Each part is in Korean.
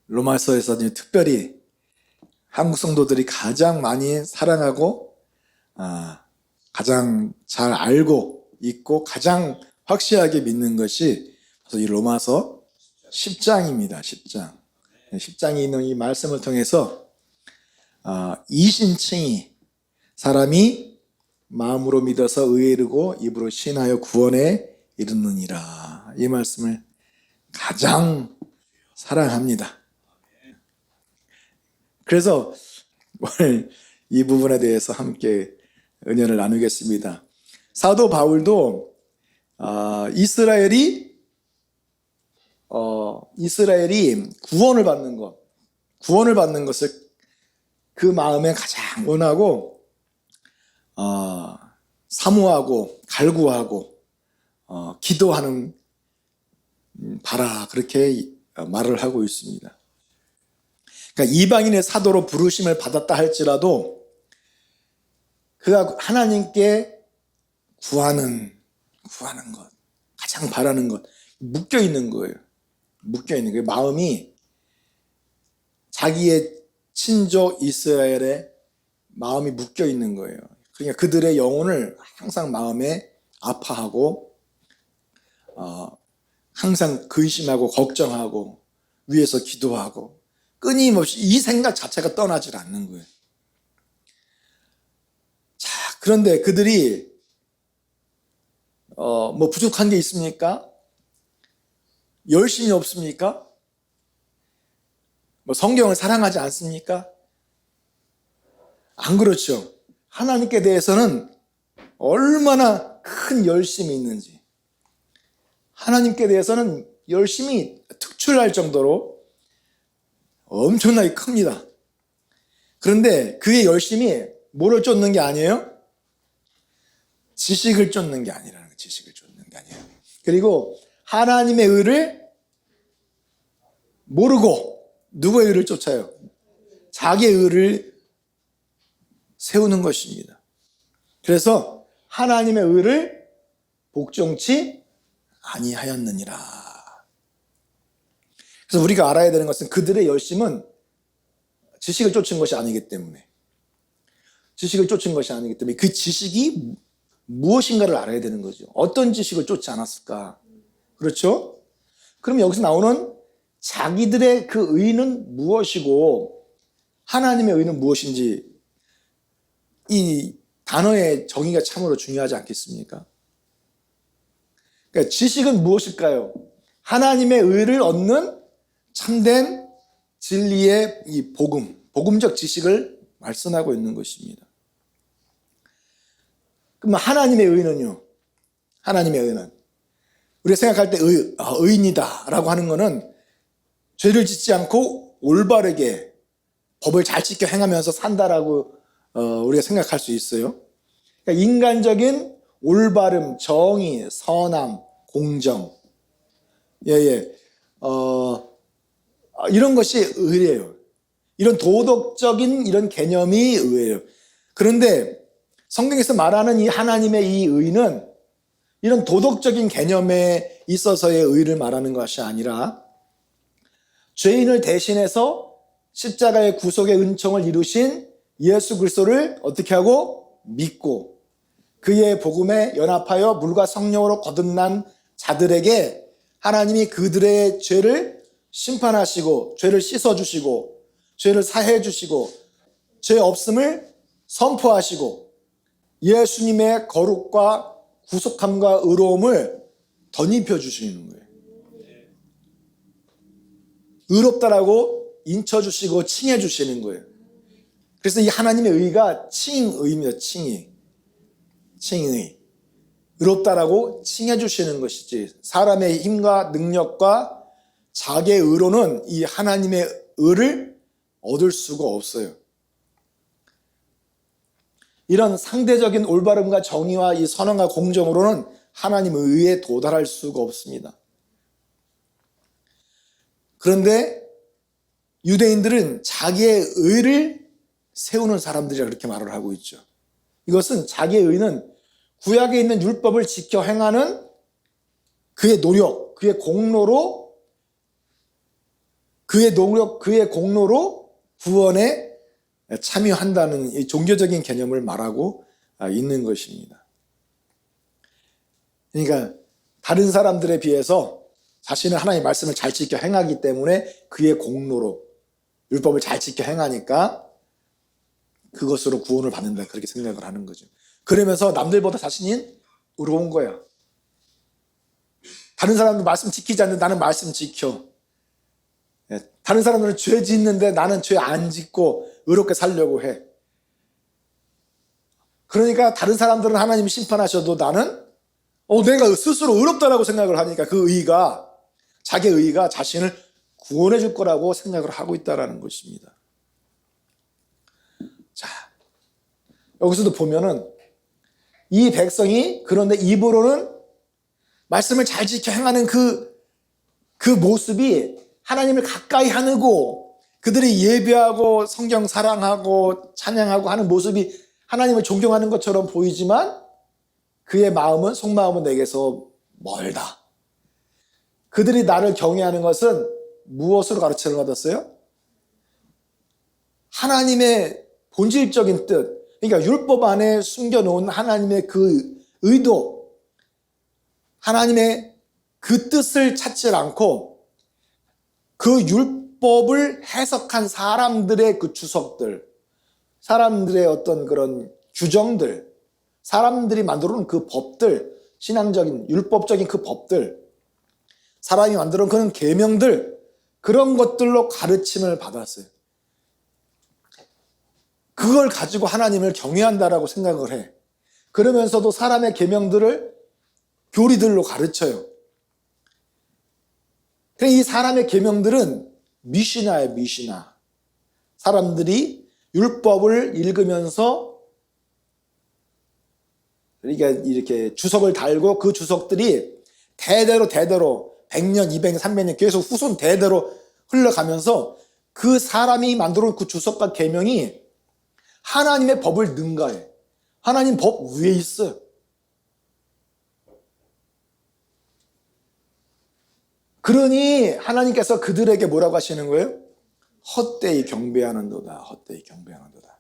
로마서에서 특별히 한국 성도들이 가장 많이 사랑하고 가장 잘 알고 있고 가장 확실하게 믿는 것이 이 로마서 10장입니다. 10장. 10장에 있는 이 말씀을 통해서 이신칭의 사람이 마음으로 믿어서 의에 이르고 입으로 신하여 구원에 이르느니라. 이 말씀을 가장 사랑합니다. 그래서 오늘 이 부분에 대해서 함께 은혜를 나누겠습니다. 사도 바울도 이스라엘이 구원을 받는 것을 그 마음에 가장 원하고 사모하고 갈구하고 기도하는 바라 그렇게 말을 하고 있습니다. 그러니까 이방인의 사도로 부르심을 받았다 할지라도 그가 하나님께 구하는 것, 가장 바라는 것, 묶여 있는 거예요. 마음이 자기의 친족 이스라엘의 마음이 묶여 있는 거예요. 그러니까 그들의 영혼을 항상 마음에 아파하고 항상 근심하고 걱정하고 위에서 기도하고 끊임없이 이 생각 자체가 떠나질 않는 거예요. 자, 그런데 그들이 뭐 부족한 게 있습니까? 열심이 없습니까? 뭐 성경을 사랑하지 않습니까? 안 그렇죠. 하나님께 대해서는 얼마나 큰 열심이 있는지, 하나님께 대해서는 열심이 특출날 정도로 엄청나게 큽니다. 그런데 그의 열심이 뭐를 쫓는 게 아니에요? 지식을 쫓는 게 아니라는 거예요. 지식을 쫓는 게 아니에요. 그리고 하나님의 의를 모르고 누구의 의를 쫓아요? 자기의 의를 세우는 것입니다. 그래서 하나님의 의를 복종치 아니하였느니라. 그래서 우리가 알아야 되는 것은 그들의 열심은 지식을 쫓은 것이 아니기 때문에 그 지식이 무엇인가를 알아야 되는 거죠. 어떤 지식을 쫓지 않았을까? 그렇죠? 그럼 여기서 나오는 자기들의 그 의는 무엇이고 하나님의 의는 무엇인지 이 단어의 정의가 참으로 중요하지 않겠습니까? 그러니까 지식은 무엇일까요? 하나님의 의를 얻는 참된 진리의 이 복음적 지식을 말씀하고 있는 것입니다. 그럼 하나님의 의는요? 하나님의 의는 우리가 생각할 때 의인이다 라고 하는 것은 죄를 짓지 않고 올바르게 법을 잘 지켜 행하면서 산다라고 우리가 생각할 수 있어요. 그러니까 인간적인 올바름, 정의, 선함, 공정, 이런 것이 의예요. 이런 도덕적인 이런 개념이 의예요. 그런데 성경에서 말하는 이 하나님의 이 의는 이런 도덕적인 개념에 있어서의 의를 말하는 것이 아니라 죄인을 대신해서 십자가의 구속의 은총을 이루신 예수 그리스도를 어떻게 하고 믿고 그의 복음에 연합하여 물과 성령으로 거듭난 자들에게 하나님이 그들의 죄를 심판하시고 죄를 씻어주시고 죄를 사해주시고 죄 없음을 선포하시고 예수님의 거룩과 구속함과 의로움을 덧입혀 주시는 거예요. 의롭다라고 인쳐주시고 칭해 주시는 거예요. 그래서 이 하나님의 의가 칭의입니다. 칭의. 의롭다라고 칭해 주시는 것이지 사람의 힘과 능력과 자기의 의로는 이 하나님의 의를 얻을 수가 없어요. 이런 상대적인 올바름과 정의와 이 선언과 공정으로는 하나님의 의에 도달할 수가 없습니다. 그런데 유대인들은 자기의 의를 세우는 사람들이라 그렇게 말을 하고 있죠. 이것은 자기의 의는 구약에 있는 율법을 지켜 행하는 그의 노력, 그의 공로로 그의 노력, 그의 공로로 구원에 참여한다는 이 종교적인 개념을 말하고 있는 것입니다. 그러니까 다른 사람들에 비해서 자신은 하나님의 말씀을 잘 지켜 행하기 때문에 그의 공로로 율법을 잘 지켜 행하니까 그것으로 구원을 받는다, 그렇게 생각을 하는 거죠. 그러면서 남들보다 자신이 의로운 거야. 다른 사람들 말씀 지키지 않는데 나는 말씀 지켜. 다른 사람들은 죄 짓는데 나는 죄 안 짓고 의롭게 살려고 해. 그러니까 다른 사람들은 하나님이 심판하셔도 나는 내가 스스로 의롭다라고 생각을 하니까 그 의가, 자기 의가 자신을 구원해 줄 거라고 생각을 하고 있다는 것입니다. 자, 여기서도 보면은 이 백성이 그런데 입으로는 말씀을 잘 지켜 행하는 그 모습이 하나님을 가까이 하고 그들이 예배하고 성경 사랑하고 찬양하고 하는 모습이 하나님을 존경하는 것처럼 보이지만 그의 마음은, 속마음은 내게서 멀다. 그들이 나를 경외하는 것은 무엇으로 가르침을 받았어요? 하나님의 본질적인 뜻, 그러니까 율법 안에 숨겨놓은 하나님의 그 의도, 하나님의 그 뜻을 찾지 않고 그 율법을 해석한 사람들의 그 주석들, 사람들의 어떤 그런 규정들, 사람들이 만들어 놓은 그 법들, 신앙적인 율법적인 그 법들, 사람이 만들어 놓은 그런 계명들, 그런 것들로 가르침을 받았어요. 그걸 가지고 하나님을 경외한다라고 생각을 해. 그러면서도 사람의 계명들을 교리들로 가르쳐요. 이 사람의 계명들은 미시나예요, 미시나. 사람들이 율법을 읽으면서 그러니까 이렇게 주석을 달고 그 주석들이 대대로 100년, 200년, 300년 계속 후손 대대로 흘러가면서 그 사람이 만들어 놓은 그 주석과 계명이 하나님의 법을 능가해. 하나님 법 위에 있어요. 그러니 하나님께서 그들에게 뭐라고 하시는 거예요? 헛되이 경배하는도다. 헛되이 경배하는도다.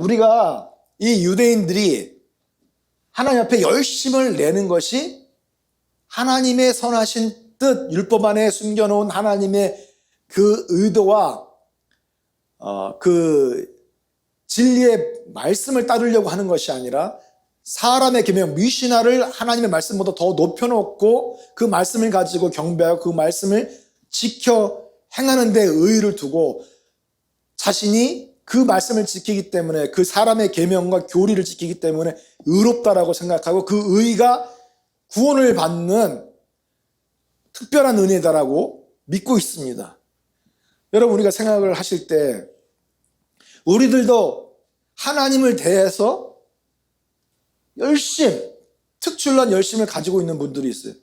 우리가 이 유대인들이 하나님 앞에 열심을 내는 것이 하나님의 선하신 뜻, 율법 안에 숨겨놓은 하나님의 그 의도와 그 진리의 말씀을 따르려고 하는 것이 아니라 사람의 계명, 미시나를 하나님의 말씀보다 더 높여놓고 그 말씀을 가지고 경배하고 그 말씀을 지켜 행하는 데 의의를 두고 자신이 그 말씀을 지키기 때문에 그 사람의 계명과 교리를 지키기 때문에 의롭다라고 생각하고 그 의의가 구원을 받는 특별한 은혜다라고 믿고 있습니다. 여러분, 우리가 생각을 하실 때 우리들도 하나님을 대해서 특출난 열심을 가지고 있는 분들이 있어요.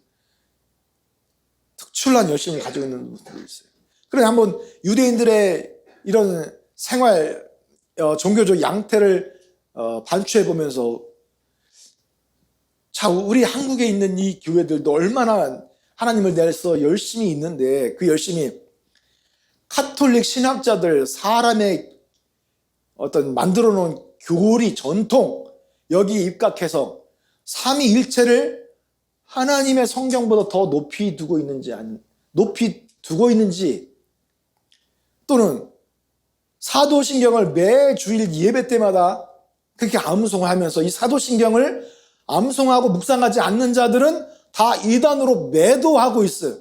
특출난 열심을 가지고 있는 분들이 있어요. 그래 한번 유대인들의 이런 생활, 종교적 양태를 반추해 보면서 자, 우리 한국에 있는 이 교회들도 얼마나 하나님을 대해서 열심히 있는데 그 열심이 카톨릭 신학자들 사람의 어떤 만들어 놓은 교리, 전통 여기에 입각해서 삼위일체를 하나님의 성경보다 더 높이 두고 있는지 또는 사도신경을 매 주일 예배 때마다 그렇게 암송하면서 이 사도신경을 암송하고 묵상하지 않는 자들은 다 이단으로 매도하고 있어요.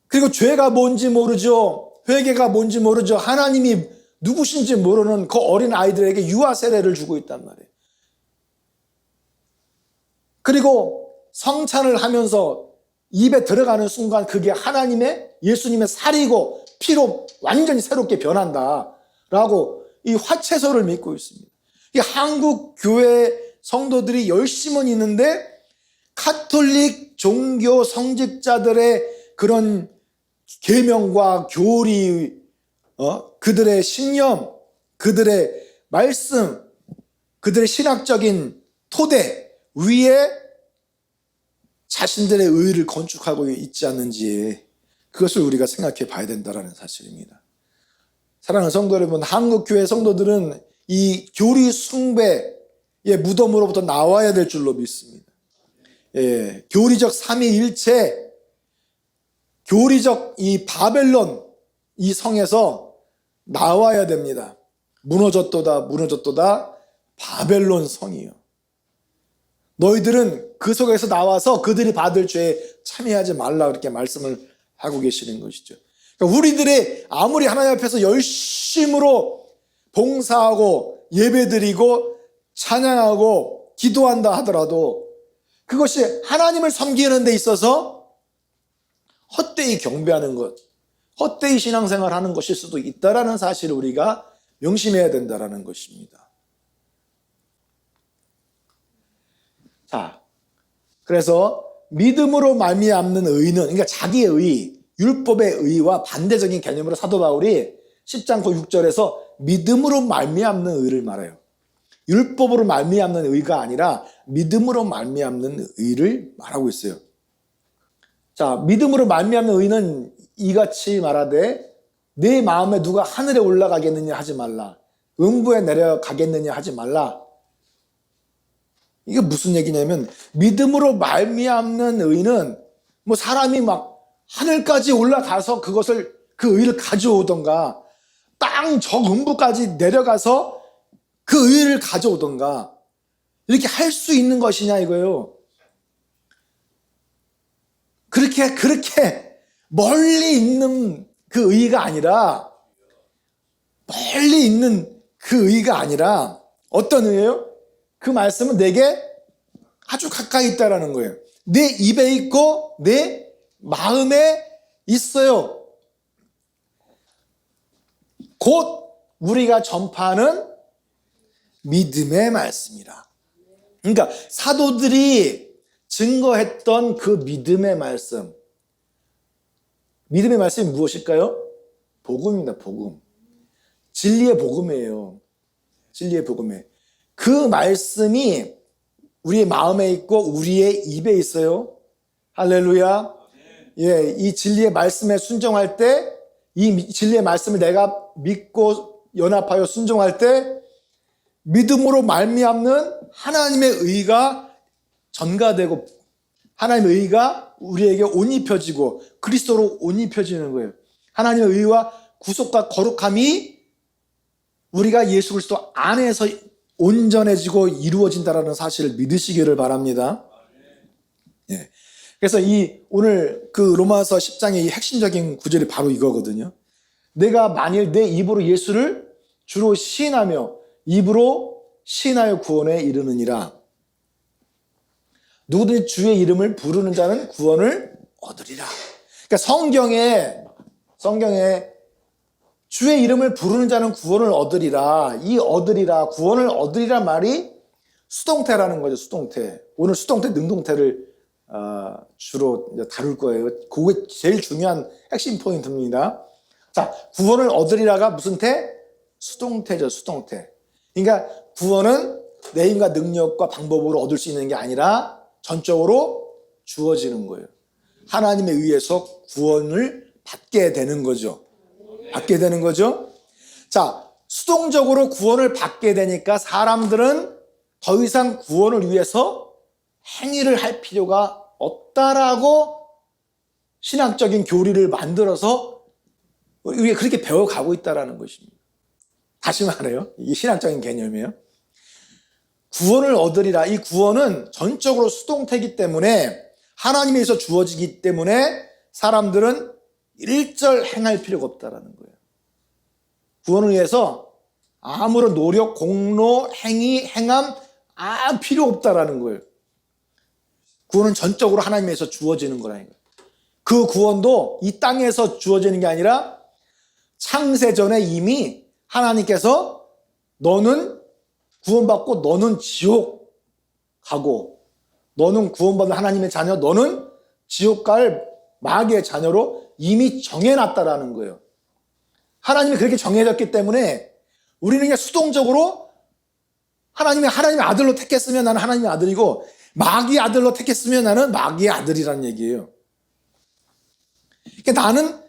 그리고 죄가 뭔지 모르죠. 회개가 뭔지 모르죠. 하나님이 누구신지 모르는 그 어린 아이들에게 유아 세례를 주고 있단 말이에요. 그리고 성찬을 하면서 입에 들어가는 순간 그게 예수님의 살이고 피로 완전히 새롭게 변한다라고 이 화채소를 믿고 있습니다. 이 한국 교회 성도들이 열심은 있는데 카톨릭 종교 성직자들의 그런 계명과 교리, 그들의 신념, 그들의 말씀, 그들의 신학적인 토대 위에 자신들의 의를 건축하고 있지 않는지 그것을 우리가 생각해 봐야 된다는 사실입니다. 사랑하는 성도 여러분, 한국교회 성도들은 이 교리 숭배의 무덤으로부터 나와야 될 줄로 믿습니다. 교리적 삼위일체, 교리적 이 바벨론 이 성에서 나와야 됩니다. 무너졌도다 바벨론 성이요. 너희들은 그 속에서 나와서 그들이 받을 죄에 참여하지 말라, 그렇게 말씀을 하고 계시는 것이죠. 그러니까 우리들이 아무리 하나님 앞에서 열심으로 봉사하고 예배드리고 찬양하고 기도한다 하더라도 그것이 하나님을 섬기는 데 있어서 헛되이 경배하는 것, 헛되이 신앙생활하는 것일 수도 있다라는 사실을 우리가 명심해야 된다는 것입니다. 자, 그래서 믿음으로 말미암는 의는, 그러니까 자기의 의, 율법의 의와 반대적인 개념으로 사도 바울이 10장 6절에서 믿음으로 말미암는 의를 말해요. 율법으로 말미암는 의가 아니라 믿음으로 말미암는 의를 말하고 있어요. 자, 믿음으로 말미암는 의는 이같이 말하되 내 마음에 누가 하늘에 올라가겠느냐 하지 말라, 음부에 내려가겠느냐 하지 말라. 이게 무슨 얘기냐면, 믿음으로 말미암는 의는 뭐 사람이 막 하늘까지 올라가서 그 의를 가져오던가, 땅 저 음부까지 내려가서 그 의를 가져오던가, 이렇게 할 수 있는 것이냐 이거예요. 그렇게 멀리 있는 그 의가 아니라, 멀리 있는 그 의가 아니라 어떤 의예요? 그 말씀은 내게 아주 가까이 있다라는 거예요. 내 입에 있고 내 마음에 있어요. 곧 우리가 전파하는 믿음의 말씀이라. 그러니까 사도들이 증거했던 그 믿음의 말씀. 믿음의 말씀이 무엇일까요? 복음입니다. 복음. 진리의 복음이에요. 진리의 복음이에요. 그 말씀이 우리의 마음에 있고 우리의 입에 있어요. 할렐루야. 예, 이 진리의 말씀에 순종할 때, 이 진리의 말씀을 내가 믿고 연합하여 순종할 때 믿음으로 말미암는 하나님의 의가 전가되고 하나님의 의가 우리에게 옷 입혀지고 그리스도로 옷 입혀지는 거예요. 하나님의 의와 구속과 거룩함이 우리가 예수 그리스도 안에서 온전해지고 이루어진다는 사실을 믿으시기를 바랍니다. 예. 그래서 오늘 그 로마서 10장의 이 핵심적인 구절이 바로 이거거든요. 내가 만일 내 입으로 예수를 주로 시인하며 입으로 시인하여 구원에 이르느니라. 누구든지 주의 이름을 부르는 자는 구원을 얻으리라. 그러니까 성경에 주의 이름을 부르는 자는 구원을 얻으리라. 이 얻으리라, 구원을 얻으리라 말이 수동태라는 거죠. 수동태. 오늘 수동태, 능동태를 주로 다룰 거예요. 그게 제일 중요한 핵심 포인트입니다. 자, 구원을 얻으리라가 무슨 태? 수동태죠. 수동태. 그러니까 구원은 내 힘과 능력과 방법으로 얻을 수 있는 게 아니라 전적으로 주어지는 거예요. 하나님에 의해서 구원을 받게 되는 거죠. 받게 되는 거죠. 자, 수동적으로 구원을 받게 되니까 사람들은 더 이상 구원을 위해서 행위를 할 필요가 없다라고 신학적인 교리를 만들어서 우리가 그렇게 배워가고 있다는 것입니다. 다시 말해요. 이게 신학적인 개념이에요. 구원을 얻으리라. 이 구원은 전적으로 수동태이기 때문에 하나님에서 주어지기 때문에 사람들은 일절 행할 필요가 없다는 거예요. 구원을 위해서 아무런 노력, 공로, 행위, 행함 필요 없다는 거예요. 구원은 전적으로 하나님에서 주어지는 거라는 거예요. 그 구원도 이 땅에서 주어지는 게 아니라 창세전에 이미 하나님께서 너는 구원받고 너는 지옥 가고 너는 구원받은 하나님의 자녀, 너는 지옥 갈 마귀의 자녀로 이미 정해놨다라는 거예요. 하나님이 그렇게 정해졌기 때문에 우리는 그냥 수동적으로 하나님의 아들로 택했으면 나는 하나님의 아들이고, 마귀의 아들로 택했으면 나는 마귀의 아들이라는 얘기예요. 그러니까 나는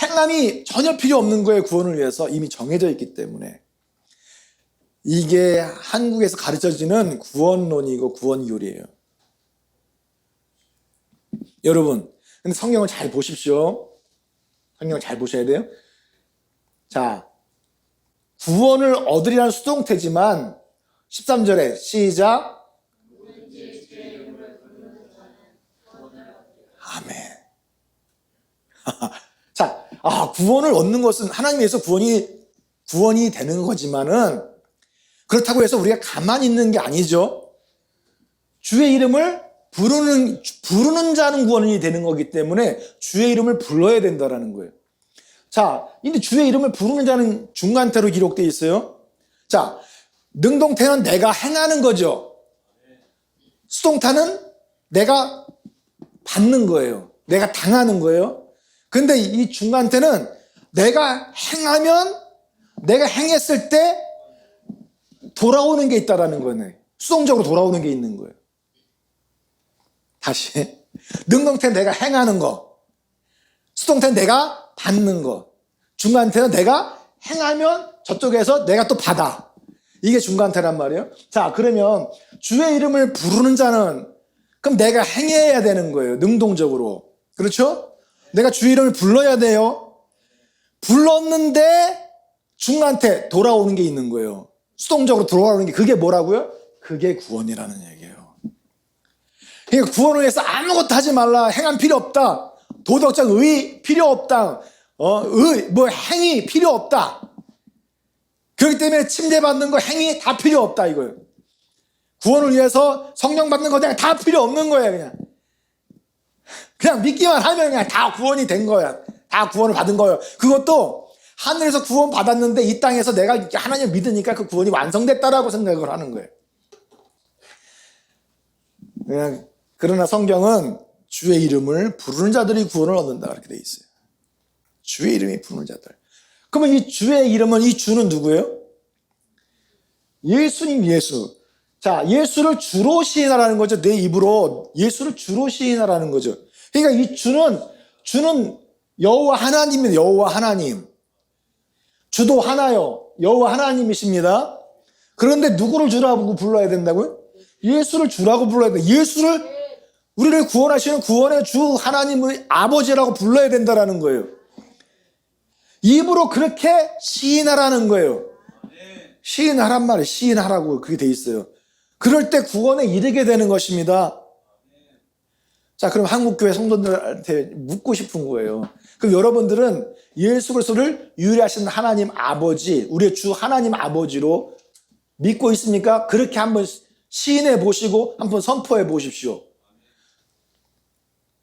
행함이 전혀 필요 없는 거예요. 구원을 위해서 이미 정해져 있기 때문에. 이게 한국에서 가르쳐지는 구원론이고 구원이율이에요. 여러분, 근데 성경을 잘 보십시오. 성경을 잘 보셔야 돼요. 자, 구원을 얻으리라는 수동태지만 13절에 시작. 아멘. 자, 구원을 얻는 것은 하나님에서 구원이 되는 거지만은 그렇다고 해서 우리가 가만히 있는 게 아니죠. 주의 이름을 부르는 자는 구원이 되는 거기 때문에 주의 이름을 불러야 된다라는 거예요. 자, 근데 주의 이름을 부르는 자는 중간태로 기록되어 있어요. 자, 능동태는 내가 행하는 거죠. 수동태는 내가 받는 거예요. 내가 당하는 거예요. 근데 이 중간태는 내가 행했을 때 돌아오는 게 있다라는 거네. 수동적으로 돌아오는 게 있는 거예요. 다시. 능동태는 내가 행하는 거. 수동태는 내가 받는 거. 중간태는 내가 행하면 저쪽에서 내가 또 받아. 이게 중간태란 말이에요. 자, 그러면 주의 이름을 부르는 자는 그럼 내가 행해야 되는 거예요. 능동적으로. 그렇죠? 내가 주의 이름을 불러야 돼요. 불렀는데 중간태 돌아오는 게 있는 거예요. 수동적으로 돌아오는 게 그게 뭐라고요? 그게 구원이라는 얘기예요. 그러니까 구원을 위해서 아무것도 하지 말라. 행함 필요 없다. 도덕적 의 필요 없다. 행위 필요 없다. 그렇기 때문에 침례받는 거 행위 다 필요 없다 이거예요. 구원을 위해서 성령 받는 거 그냥 다 필요 없는 거예요. 그냥 믿기만 하면 그냥 다 구원이 된 거야. 다 구원을 받은 거예요. 그것도 하늘에서 구원 받았는데 이 땅에서 내가 하나님을 믿으니까 그 구원이 완성됐다라고 생각을 하는 거예요. 그러나 성경은 주의 이름을 부르는 자들이 구원을 얻는다 그렇게 돼 있어요. 주의 이름이 부르는 자들. 그러면 이 주의 이름은 이 주는 누구예요? 예수님 예수. 자, 예수를 주로 시인하라는 거죠. 내 입으로 예수를 주로 시인하라는 거죠. 그러니까 이 주는 여호와 하나님입니다. 여호와 하나님. 주도 하나요. 여호와 하나님이십니다. 그런데 누구를 주라고 불러야 된다고요? 예수를 주라고 불러야 돼. 우리를 구원하시는 구원의 주 하나님의 아버지라고 불러야 된다라는 거예요. 입으로 그렇게 시인하라는 거예요. 시인하란 말이에요. 시인하라고 그게 돼 있어요. 그럴 때 구원에 이르게 되는 것입니다. 자, 그럼 한국교회 성도들한테 묻고 싶은 거예요. 그럼 여러분들은 예수 그리스도를 유일하신 하나님 아버지, 우리의 주 하나님 아버지로 믿고 있습니까? 그렇게 한번 시인해 보시고 한번 선포해 보십시오.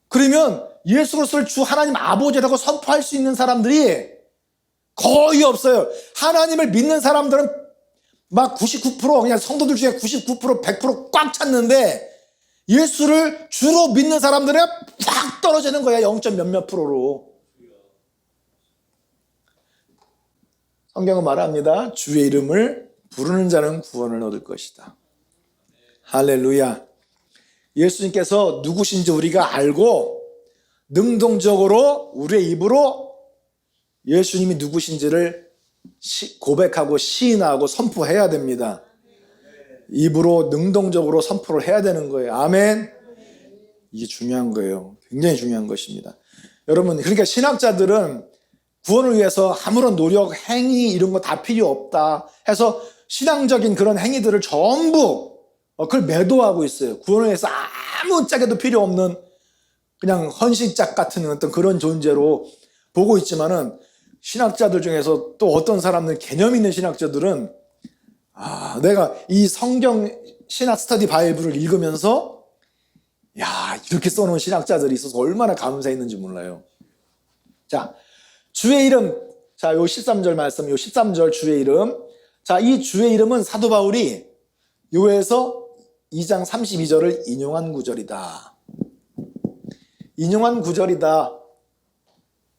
그러면 예수 그리스도를 주 하나님 아버지라고 선포할 수 있는 사람들이 거의 없어요. 하나님을 믿는 사람들은 막 99% 그냥 성도들 중에 99% 100% 꽉 찼는데 예수를 주로 믿는 사람들은 확 떨어지는 거야. 0. 몇몇 프로로. 성경은 말합니다. 주의 이름을 부르는 자는 구원을 얻을 것이다. 할렐루야. 예수님께서 누구신지 우리가 알고 능동적으로 우리의 입으로 예수님이 누구신지를 고백하고 시인하고 선포해야 됩니다. 입으로 능동적으로 선포를 해야 되는 거예요. 아멘. 이게 중요한 거예요. 굉장히 중요한 것입니다. 여러분, 그러니까 신학자들은 구원을 위해서 아무런 노력, 행위 이런 거 다 필요 없다 해서 신앙적인 그런 행위들을 전부 그걸 매도하고 있어요. 구원을 위해서 아무 짝에도 필요 없는 그냥 헌신짝 같은 어떤 그런 존재로 보고 있지만은 신학자들 중에서 또 어떤 사람들, 개념 있는 신학자들은 내가 이 성경 신학 스터디 바이블을 읽으면서 이렇게 써놓은 신학자들이 있어서 얼마나 감사했는지 몰라요. 자, 주의 이름. 자, 요 13절 말씀, 요 13절 주의 이름. 자, 이 주의 이름은 사도 바울이 요에서 2장 32절을 인용한 구절이다. 인용한 구절이다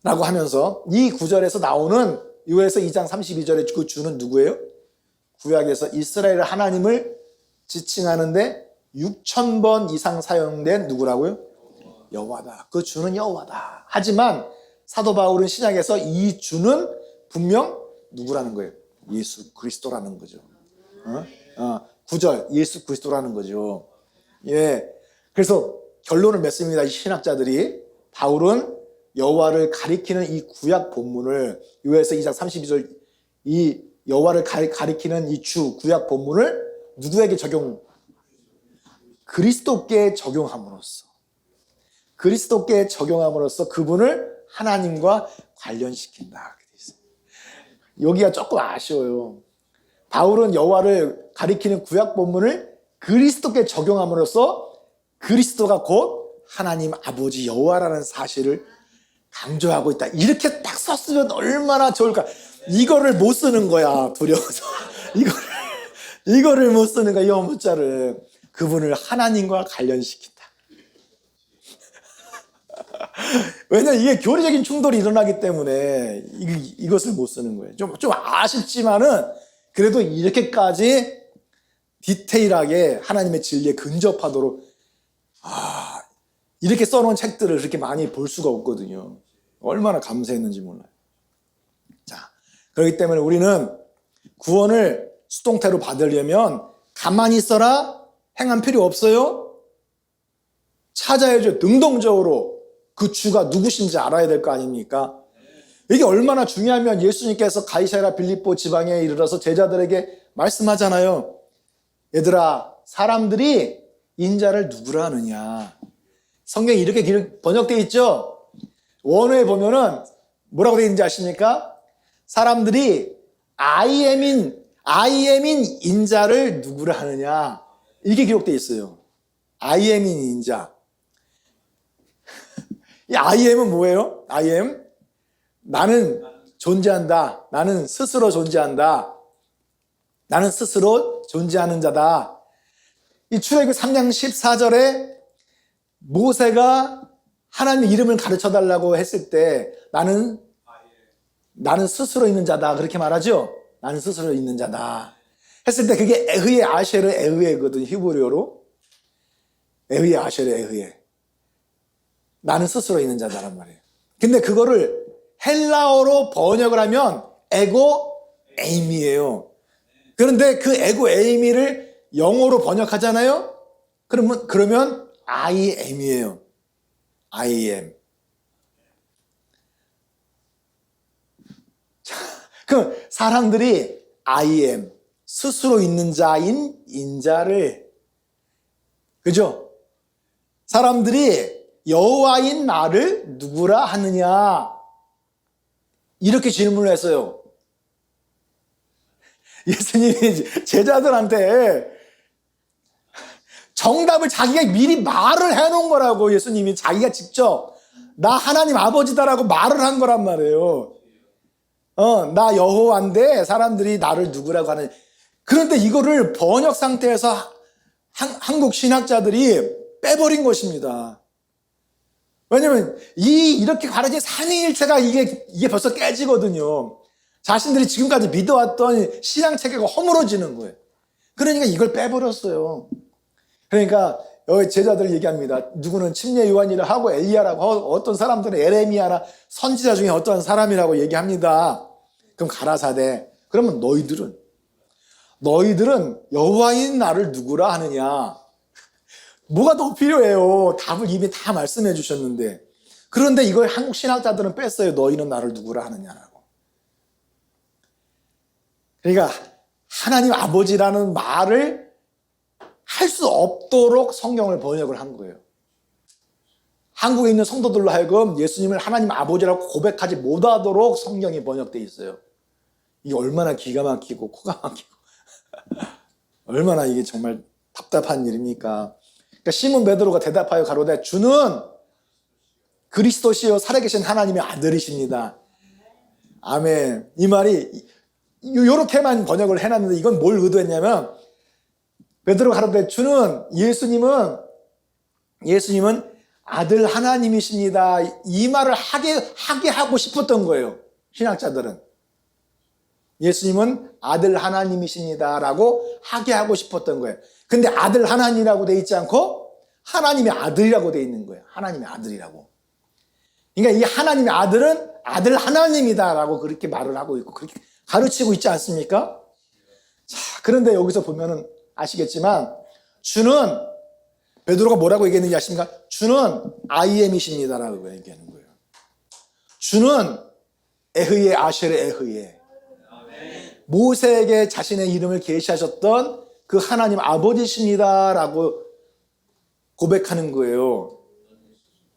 라고 하면서 이 구절에서 나오는 요에서 2장 32절의 그 주는 누구예요? 구약에서 이스라엘 하나님을 지칭하는데 6,000번 이상 사용된 누구라고요? 여호와다. 그 주는 여호와다. 하지만 사도 바울은 신약에서 이 주는 분명 누구라는 거예요? 예수 그리스도라는 거죠. 9절 예수 그리스도라는 거죠. 예. 그래서 결론을 맺습니다. 이 신학자들이 바울은 여호와를 가리키는 이 구약 본문을 요에서 2장 32절 이 여호와를 가리키는 이 주 구약 본문을 누구에게 그리스도께 적용함으로써 그리스도께 적용함으로써 그분을 하나님과 관련시킨다. 여기가 조금 아쉬워요. 바울은 여호와를 가리키는 구약 본문을 그리스도께 적용함으로써 그리스도가 곧 하나님 아버지 여호와라는 사실을 강조하고 있다. 이렇게 딱 썼으면 얼마나 좋을까. 이거를 못 쓰는 거야, 두려워서. 이거를 못 쓰는 거야, 이 문자를. 그분을 하나님과 관련시킨다. 왜냐면 이게 교리적인 충돌이 일어나기 때문에 이것을 못 쓰는 거예요. 좀 아쉽지만은 그래도 이렇게까지 디테일하게 하나님의 진리에 근접하도록 이렇게 써놓은 책들을 그렇게 많이 볼 수가 없거든요. 얼마나 감사했는지 몰라요. 자, 그렇기 때문에 우리는 구원을 수동태로 받으려면 가만히 있어라 행한 필요 없어요. 찾아야죠. 능동적으로 그 주가 누구신지 알아야 될 거 아닙니까? 이게 얼마나 중요하면 예수님께서 가이사랴 빌립보 지방에 이르러서 제자들에게 말씀하잖아요. 얘들아, 사람들이 인자를 누구라 하느냐. 성경에 이렇게 번역되어 있죠. 원어에 보면은 뭐라고 되어 있는지 아십니까? 사람들이 I am인 인자를 누구라 하느냐. 이게 기록되어 있어요. I am인 인자. 이 I am은 뭐예요? I am 나는 존재한다. 나는 스스로 존재한다. 나는 스스로 존재하는 자다. 이 출애굽기 3장 14절에 모세가 하나님의 이름을 가르쳐달라고 했을 때 나는 스스로 있는 자다. 그렇게 말하죠. 나는 스스로 있는 자다. 했을 때 그게 에흐의 아쉐르 에흐에거든. 히브리어로. 에흐의 아쉐르 에흐에. 나는 스스로 있는 자다란 말이에요. 근데 그거를 헬라어로 번역을 하면 에고 에이미예요. 그런데 그 에고 에이미를 영어로 번역하잖아요. 그러면 I am이에요. I am. 자, 그럼 사람들이 I am 스스로 있는 자인 인자를 그죠? 사람들이 여호와인 나를 누구라 하느냐 이렇게 질문을 했어요. 예수님이 제자들한테 정답을 자기가 미리 말을 해놓은 거라고. 예수님이 자기가 직접 나 하나님 아버지다라고 말을 한 거란 말이에요. 나 여호와인데 사람들이 나를 누구라고 하느냐. 그런데 이거를 번역 상태에서 한국 신학자들이 빼버린 것입니다. 왜냐면 이렇게 가르친 삼위일체가 이게 벌써 깨지거든요. 자신들이 지금까지 믿어왔던 신앙체계가 허물어지는 거예요. 그러니까 이걸 빼버렸어요. 그러니까 여기 제자들 얘기합니다. 누구는 침례 요한이라 하고 엘리야라고 하고 어떤 사람들은 에레미야나 선지자 중에 어떤 사람이라고 얘기합니다. 그럼 가라사대. 그러면 너희들은 여호와인 나를 누구라 하느냐. 뭐가 더 필요해요? 답을 이미 다 말씀해 주셨는데. 그런데 이걸 한국 신학자들은 뺐어요. 너희는 나를 누구라 하느냐라고. 그러니까 하나님 아버지라는 말을 할 수 없도록 성경을 번역을 한 거예요. 한국에 있는 성도들로 하여금 예수님을 하나님 아버지라고 고백하지 못하도록 성경이 번역되어 있어요. 이게 얼마나 기가 막히고 코가 막히고 얼마나 이게 정말 답답한 일입니까? 그러니까 시몬 베드로가 대답하여 가로되 주는 그리스도시요 살아계신 하나님의 아들이십니다. 아멘. 이 말이 이렇게만 번역을 해놨는데 이건 뭘 의도했냐면 베드로가 가로되 주는 예수님은 아들 하나님이십니다. 이 말을 하게 하고 싶었던 거예요. 신학자들은. 예수님은 아들 하나님이십니다라고 하게 하고 싶었던 거예요. 근데 아들 하나님이라고 돼 있지 않고 하나님의 아들이라고 돼 있는 거예요. 하나님의 아들이라고. 그러니까 이 하나님의 아들은 아들 하나님이다라고 그렇게 말을 하고 있고 그렇게 가르치고 있지 않습니까? 자, 그런데 여기서 보면은 아시겠지만 주는 베드로가 뭐라고 얘기했는지 아십니까? 주는 I am이십니다라고 얘기하는 거예요. 주는 에흐예 아쉘의 에흐예. 모세에게 자신의 이름을 계시하셨던 그 하나님 아버지십니다라고 고백하는 거예요.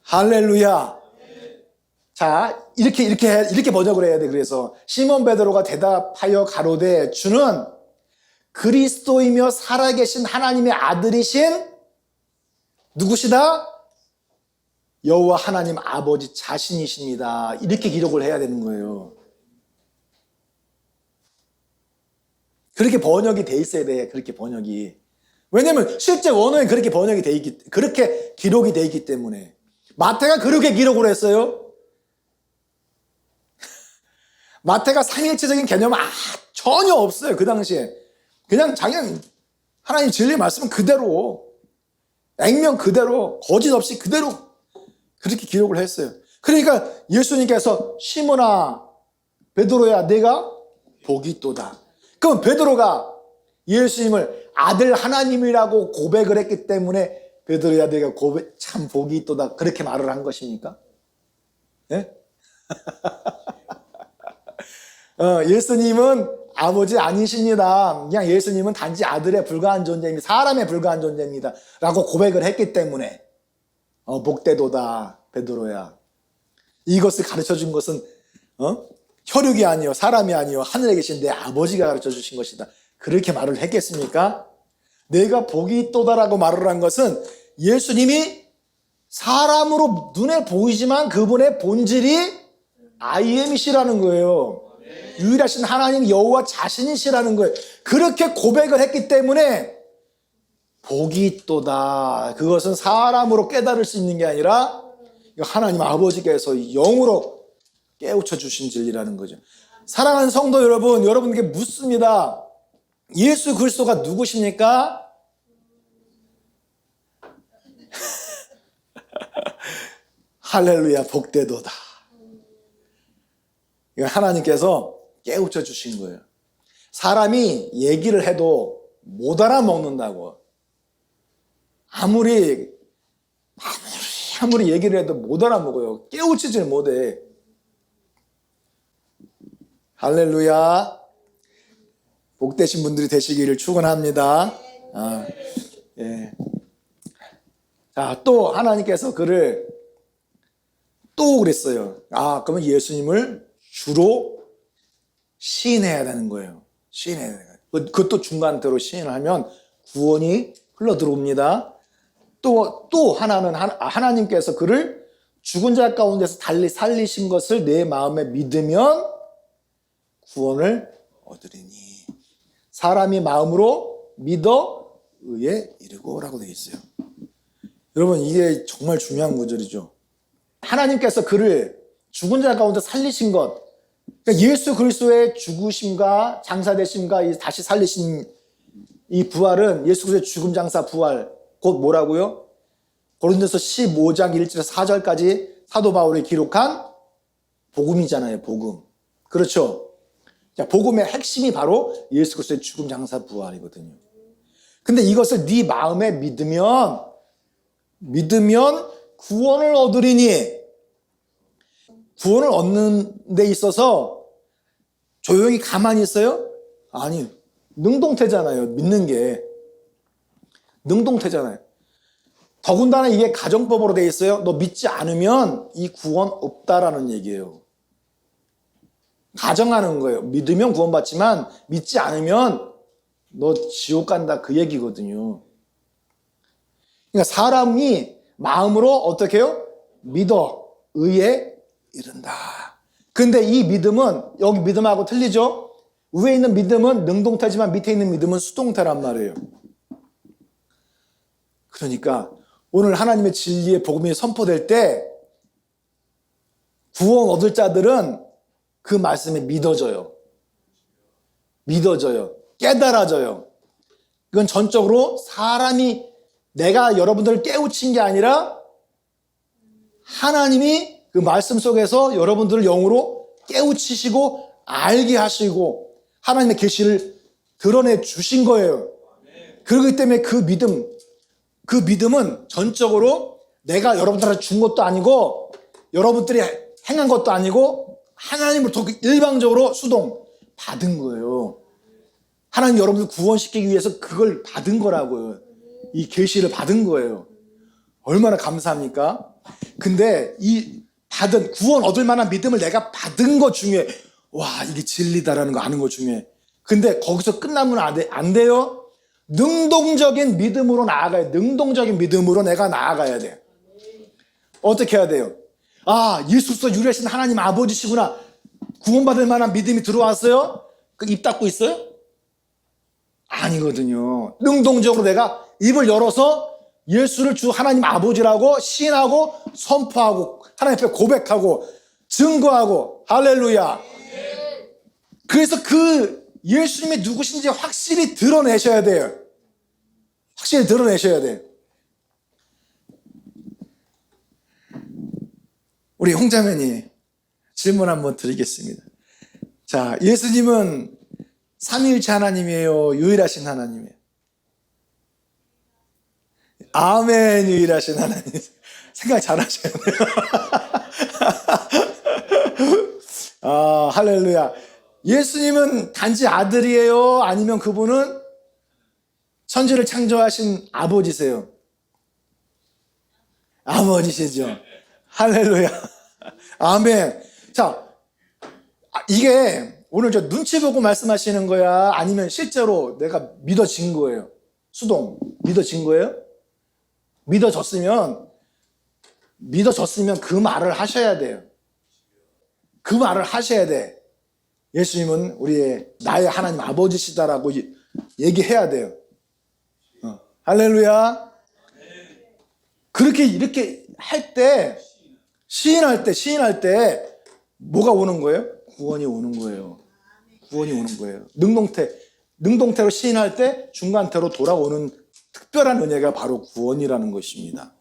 할렐루야. 자, 이렇게 번역을 해야 돼. 그래서 시몬 베드로가 대답하여 가로되 주는 그리스도이며 살아계신 하나님의 아들이신 누구시다? 여호와 하나님 아버지 자신이십니다. 이렇게 기록을 해야 되는 거예요. 그렇게 번역이 돼 있어야 돼. 그렇게 번역이. 왜냐면 실제 원어에 그렇게 번역이 돼 있기, 그렇게 기록이 돼 있기 때문에. 마태가 그렇게 기록을 했어요. 마태가 삼위일체적인 개념은 전혀 없어요. 그 당시에. 그냥 하나님 진리 말씀은 그대로, 액면 그대로, 거짓 없이 그대로 그렇게 기록을 했어요. 그러니까 예수님께서 시몬아, 베드로야, 내가 복이 있도다. 그럼 베드로가 예수님을 아들 하나님이라고 고백을 했기 때문에 베드로야, 내가 참 복이 있도다. 그렇게 말을 한 것입니까? 예? 예수님은 아버지 아니십니다. 그냥 예수님은 단지 아들에 불과한 존재입니다. 사람에 불과한 존재입니다. 라고 고백을 했기 때문에 복되도다 베드로야. 이것을 가르쳐 준 것은 혈육이 아니요 사람이 아니요 하늘에 계신 내 아버지가 가르쳐 주신 것이다. 그렇게 말을 했겠습니까? 내가 복이 있도다라고 말을 한 것은 예수님이 사람으로 눈에 보이지만 그분의 본질이 I am이시라는 거예요. 유일하신 하나님 여호와 자신이시라는 거예요. 그렇게 고백을 했기 때문에 복이 있도다. 그것은 사람으로 깨달을 수 있는 게 아니라 하나님 아버지께서 영으로 깨우쳐 주신 진리라는 거죠. 사랑하는 성도 여러분, 여러분에게 묻습니다. 예수 그리스도가 누구십니까? 할렐루야, 복되도다. 이거 하나님께서 깨우쳐 주신 거예요. 사람이 얘기를 해도 못 알아먹는다고. 아무리 얘기를 해도 못 알아먹어요. 깨우치질 못해. 할렐루야. 복되신 분들이 되시기를 축원합니다. 예. 자, 또 하나님께서 그를 또 그랬어요. 그러면 예수님을 주로 시인해야 되는 거예요. 시인해야 되는 거예요. 그것도 중간대로 시인을 하면 구원이 흘러 들어옵니다. 또 하나는 하나님께서 그를 죽은 자 가운데서 달리 살리신 것을 내 마음에 믿으면 구원을 얻으리니. 사람이 마음으로 믿어 의에 이르고라고 되어 있어요. 여러분, 이게 정말 중요한 구절이죠. 하나님께서 그를 죽은 자 가운데 살리신 것, 그러니까 예수 그리스도의 죽으심과 장사되심과 다시 살리신 이 부활은 예수 그리스도의 죽음 장사 부활, 곧 뭐라고요? 고린도서 15장 1절에서 4절까지 사도 바울이 기록한 복음이잖아요. 복음. 그렇죠? 자, 복음의 핵심이 바로 예수 그리스도의 죽음 장사 부활이거든요. 근데 이것을 네 마음에 믿으면 구원을 얻으리니. 구원을 얻는 데 있어서 조용히 가만히 있어요? 아니, 능동태잖아요. 믿는 게 능동태잖아요. 더군다나 이게 가정법으로 돼 있어요. 너 믿지 않으면 이 구원 없다라는 얘기예요. 가정하는 거예요. 믿으면 구원받지만 믿지 않으면 너 지옥 간다, 그 얘기거든요. 그러니까 사람이 마음으로 어떻게 해요? 믿어 의에 이른다. 근데 이 믿음은 여기 믿음하고 틀리죠? 위에 있는 믿음은 능동태지만 밑에 있는 믿음은 수동태란 말이에요. 그러니까 오늘 하나님의 진리의 복음이 선포될 때 구원 얻을 자들은 그 말씀에 믿어져요. 깨달아져요. 이건 전적으로 사람이 내가 여러분들을 깨우친 게 아니라 하나님이 그 말씀 속에서 여러분들을 영으로 깨우치시고 알게 하시고 하나님의 계시를 드러내 주신 거예요. 그렇기 때문에 그 믿음은 전적으로 내가 여러분들한테 준 것도 아니고 여러분들이 행한 것도 아니고 하나님으로부터 일방적으로 수동 받은 거예요. 하나님 여러분들 구원시키기 위해서 그걸 받은 거라고요. 이 계시를 받은 거예요. 얼마나 감사합니까? 근데 이 받은 구원 얻을 만한 믿음을 내가 받은 거 중에 와 이게 진리다라는 거 아는 거 중에 근데 거기서 끝나면 안 돼요. 능동적인 믿음으로 나아가야 돼. 능동적인 믿음으로 내가 나아가야 돼. 어떻게 해야 돼요? 아 예수 그리스도 유일하신 하나님 아버지시구나. 구원받을 만한 믿음이 들어왔어요? 그 입 닫고 있어요? 아니거든요. 능동적으로 내가 입을 열어서 예수를 주 하나님 아버지라고 시인하고 선포하고 하나님 앞에 고백하고 증거하고 할렐루야. 그래서 그 예수님이 누구신지 확실히 드러내셔야 돼요. 확실히 드러내셔야 돼요. 우리 홍자매님 질문 한번 드리겠습니다. 자, 예수님은 삼위일체 하나님이에요? 유일하신 하나님이에요? 아멘. 유일하신 하나님. 생각 잘하셔야 돼요. 아, 할렐루야. 예수님은 단지 아들이에요? 아니면 그분은 천지를 창조하신 아버지세요? 아버지시죠. 할렐루야. 아멘. 자, 이게 오늘 저 눈치 보고 말씀하시는 거야? 아니면 실제로 내가 믿어진 거예요? 수동, 믿어진 거예요? 믿어졌으면 그 말을 하셔야 돼요. 그 말을 하셔야 돼. 예수님은 나의 하나님 아버지시다라고 얘기해야 돼요. 할렐루야. 그렇게 이렇게 할 때, 시인할 때 뭐가 오는 거예요? 구원이 오는 거예요. 구원이 오는 거예요. 능동태로 시인할 때 중간태로 돌아오는 특별한 은혜가 바로 구원이라는 것입니다.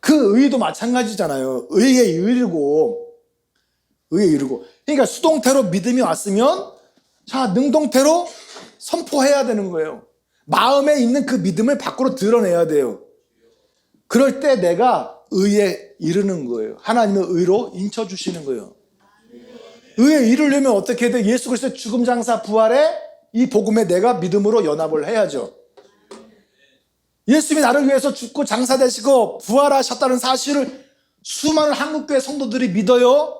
그 의도 마찬가지잖아요. 의에 이르고. 그러니까 수동태로 믿음이 왔으면 자, 능동태로 선포해야 되는 거예요. 마음에 있는 그 믿음을 밖으로 드러내야 돼요. 그럴 때 내가 의에 이르는 거예요. 하나님의 의로 인쳐주시는 거예요. 의에 이르려면 어떻게 해야 돼? 예수 그리스도의 죽음 장사 부활에 이 복음에 내가 믿음으로 연합을 해야죠. 예수님이 나를 위해서 죽고 장사되시고 부활하셨다는 사실을 수많은 한국교회 성도들이 믿어요.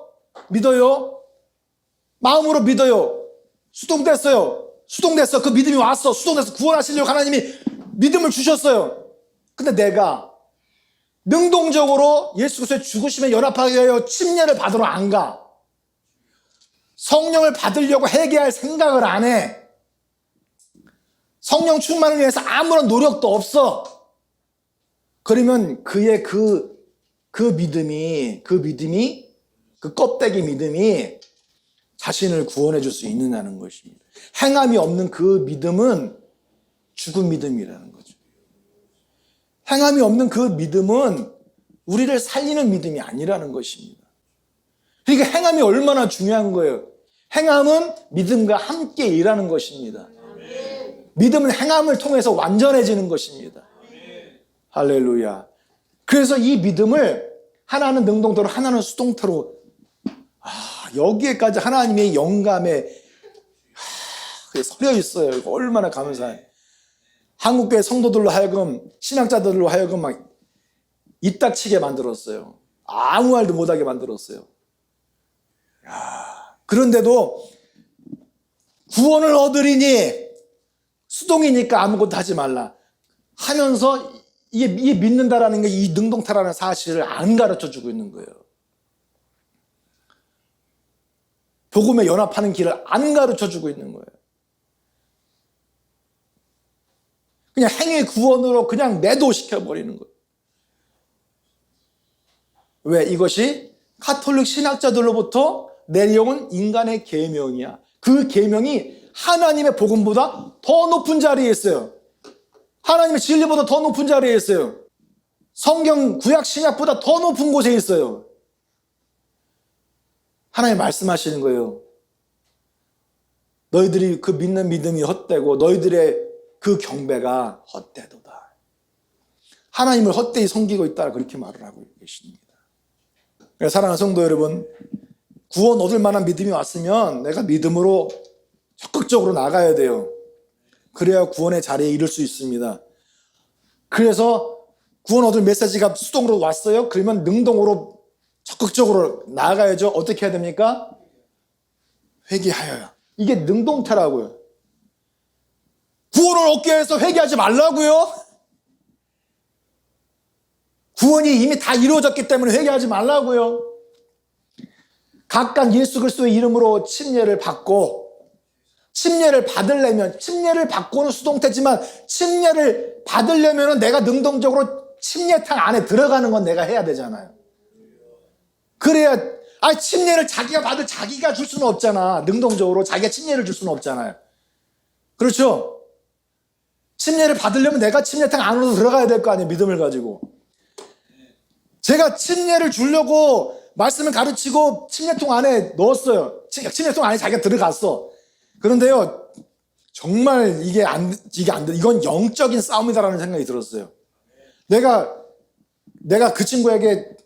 마음으로 믿어요. 수동됐어. 그 믿음이 왔어. 수동돼서 구원하시려고 하나님이 믿음을 주셨어요. 근데 내가 능동적으로 예수 그리스도의 죽으심에 연합하기 위하여 침례를 받으러 안 가. 성령을 받으려고 회개할 생각을 안 해. 성령 충만을 위해서 아무런 노력도 없어. 그러면 그의 그 믿음이 그 껍데기 믿음이 자신을 구원해 줄 수 있느냐는 것입니다. 행함이 없는 그 믿음은 죽은 믿음이라는 거죠. 행함이 없는 그 믿음은 우리를 살리는 믿음이 아니라는 것입니다. 그러니까 행함이 얼마나 중요한 거예요. 행함은 믿음과 함께 일하는 것입니다. 믿음은 행함을 통해서 완전해지는 것입니다. 할렐루야. 그래서 이 믿음을 하나는 능동태로 하나는 수동태로 여기에까지 하나님의 영감에 서려 있어요. 이거 얼마나 감사해요. 한국교회 성도들로 하여금 신학자들로 하여금 막 입닥치게 만들었어요. 아무 말도 못하게 만들었어요. 그런데도 구원을 얻으리니 수동이니까 아무것도 하지 말라 하면서 이게 믿는다라는 게 이 능동태라는 사실을 안 가르쳐주고 있는 거예요. 복음에 연합하는 길을 안 가르쳐주고 있는 거예요. 그냥 행위 구원으로 그냥 매도시켜버리는 거예요. 왜? 이것이 가톨릭 신학자들로부터 내려온 인간의 계명이야. 그 계명이 하나님의 복음보다 더 높은 자리에 있어요. 하나님의 진리보다 더 높은 자리에 있어요. 성경 구약 신약보다 더 높은 곳에 있어요. 하나님 말씀하시는 거예요. 너희들이 그 믿는 믿음이 헛되고 너희들의 그 경배가 헛되도다. 하나님을 헛되이 섬기고 있다, 그렇게 말을 하고 계십니다. 사랑하는 성도 여러분, 구원 얻을 만한 믿음이 왔으면 내가 믿음으로 적극적으로 나가야 돼요. 그래야 구원의 자리에 이를 수 있습니다. 그래서 구원 얻을 메시지가 수동으로 왔어요. 그러면 능동으로 적극적으로 나아가야죠. 어떻게 해야 됩니까? 회개하여요. 이게 능동태라고요. 구원을 얻기 위해서 회개하지 말라고요. 구원이 이미 다 이루어졌기 때문에 회개하지 말라고요. 각각 예수 그리스도의 이름으로 침례를 받고, 침례를 받으려면, 침례를 받고는 수동태지만 침례를 받으려면 내가 능동적으로 침례탕 안에 들어가는 건 내가 해야 되잖아요. 그래야, 침례를 자기가 줄 수는 없잖아. 능동적으로 자기가 침례를 줄 수는 없잖아요. 그렇죠? 침례를 받으려면 내가 침례탕 안으로 들어가야 될 거 아니에요. 믿음을 가지고. 제가 침례를 주려고 말씀을 가르치고 침례통 안에 넣었어요. 침례통 안에 자기가 들어갔어. 그런데요, 정말 이게 안 돼. 이건 영적인 싸움이다라는 생각이 들었어요. 내가 그 친구에게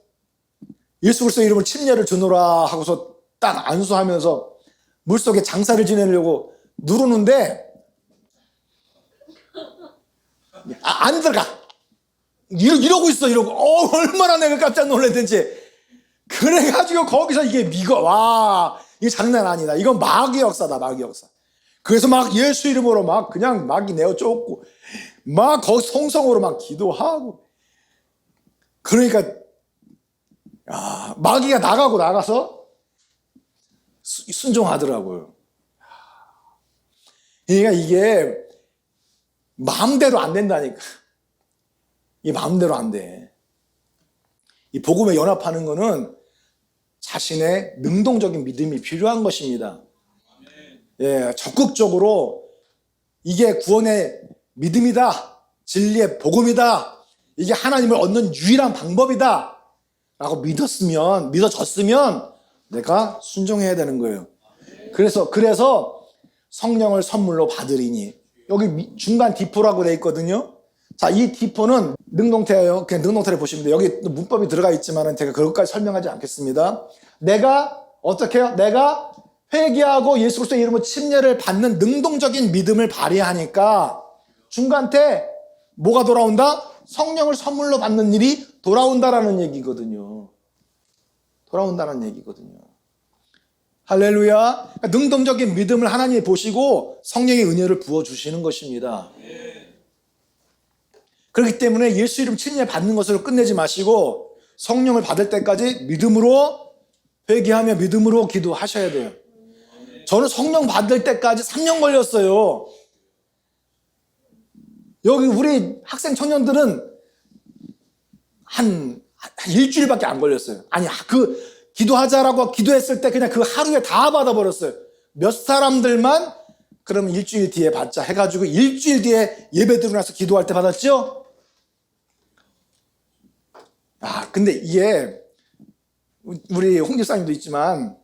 예수 그리스도의 이름으로 침례를 주노라 하고서 딱 안수하면서 물속에 장사를 지내려고 누르는데 안 들어가. 이러고 있어. 얼마나 내가 깜짝 놀랐는지. 그래가지고 거기서 이게 이게 장난 아니다. 이건 마귀의 역사다, 마귀의 역사. 그래서 막 예수 이름으로 막 그냥 마귀 내어 쫓고 막 거기 성성으로 막 기도하고. 그러니까 마귀가 나가서 순종하더라고요. 그러니까 이게 마음대로 안 된다니까. 이 마음대로 안 돼. 이 복음에 연합하는 거는 자신의 능동적인 믿음이 필요한 것입니다. 적극적으로 이게 구원의 믿음이다, 진리의 복음이다, 이게 하나님을 얻는 유일한 방법이다 라고 믿어졌으면 내가 순종해야 되는 거예요. 그래서 성령을 선물로 받으리니, 여기 중간 디포라고 되어 있거든요. 자, 이 디포는 능동태예요. 그냥 능동태를 보시면 돼요. 여기 문법이 들어가 있지만 제가 그것까지 설명하지 않겠습니다. 내가 어떻게 해요? 내가 회개하고 예수 그리스도의 이름으로 침례를 받는 능동적인 믿음을 발휘하니까 중간태 뭐가 돌아온다? 성령을 선물로 받는 일이 돌아온다라는 얘기거든요. 돌아온다는 얘기거든요. 할렐루야. 능동적인 믿음을 하나님이 보시고 성령의 은혜를 부어주시는 것입니다. 그렇기 때문에 예수 이름 침례 받는 것으로 끝내지 마시고 성령을 받을 때까지 믿음으로 회개하며 믿음으로 기도하셔야 돼요. 저는 성령 받을 때까지 3년 걸렸어요. 여기 우리 학생 청년들은 한 일주일밖에 안 걸렸어요. 기도하자라고 기도했을 때 그냥 그 하루에 다 받아버렸어요. 몇 사람들만 그러면 일주일 뒤에 받자 해가지고 일주일 뒤에 예배 드리고 나서 기도할 때 받았죠? 근데 이게 우리 홍 집사님도 있지만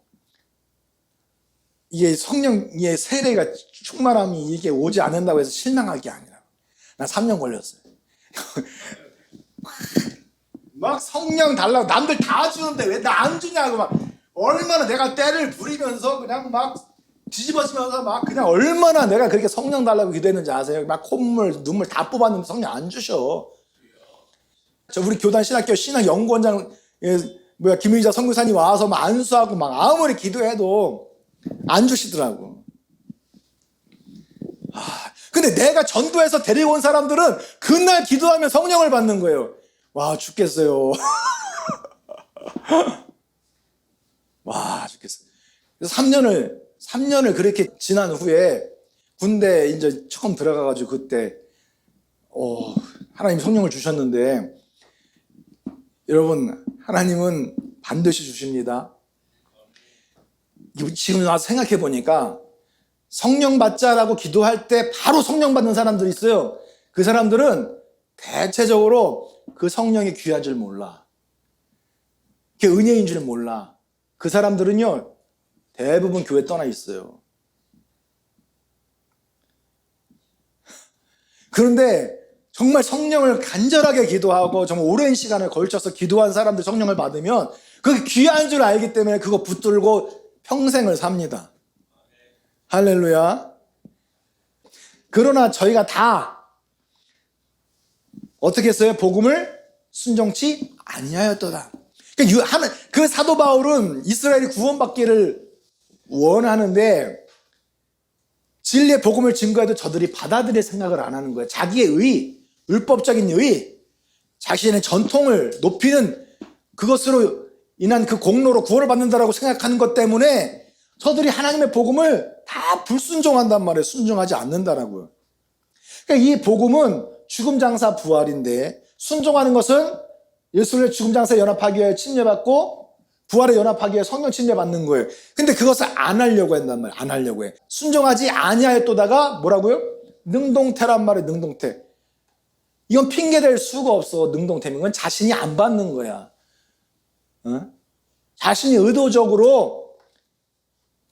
이게 성령의 세례가 충만함이 이게 오지 않는다고 해서 실망할 게 아니라 난 3년 걸렸어요. 막 성령 달라고 남들 다 주는데 왜 나 안 주냐고 막 얼마나 내가 때를 부리면서 그냥 막 뒤집어지면서 막 그냥 얼마나 내가 그렇게 성령 달라고 기도했는지 아세요? 막 콧물 눈물 다 뽑았는데 성령 안 주셔. 우리 교단 신학교 신학연구원장 김의자 선교사님 와서 막 안수하고 막 아무리 기도해도 안 주시더라고. 근데 내가 전도해서 데리고 온 사람들은 그날 기도하면 성령을 받는 거예요. 와 죽겠어요. 와 죽겠어요. 그래서 3년을 그렇게 지난 후에 군대 이제 처음 들어가가지고 그때 하나님 성령을 주셨는데 여러분 하나님은 반드시 주십니다. 지금 와서 생각해 보니까 성령 받자라고 기도할 때 바로 성령 받는 사람들이 있어요. 그 사람들은 대체적으로 그 성령이 귀한 줄 몰라. 그게 은혜인 줄 몰라. 그 사람들은요, 대부분 교회 떠나 있어요. 그런데 정말 성령을 간절하게 기도하고 정말 오랜 시간을 걸쳐서 기도한 사람들 성령을 받으면 그게 귀한 줄 알기 때문에 그거 붙들고 평생을 삽니다. 할렐루야. 그러나 저희가 다 어떻게 했어요? 복음을 순종치 아니하였도다. 그 사도 바울은 이스라엘이 구원받기를 원하는데 진리의 복음을 증거해도 저들이 받아들일 생각을 안 하는 거예요. 자기의 의, 율법적인 의, 자신의 전통을 높이는 그것으로 인한 그 공로로 구원을 받는다라고 생각하는 것 때문에 저들이 하나님의 복음을 다 불순종한단 말이에요. 순종하지 않는다라고요. 그러니까 이 복음은 죽음 장사 부활인데 순종하는 것은 예수를 죽음 장사에 연합하기 위해 침례받고 부활에 연합하기 위해 성령 침례받는 거예요. 근데 그것을 안 하려고 한단 말이에요. 안 하려고 해. 순종하지 아니하였도다가 뭐라고요? 능동태란 말이에요. 능동태. 이건 핑계댈 수가 없어. 능동태면 건 자신이 안 받는 거야. 자신이 의도적으로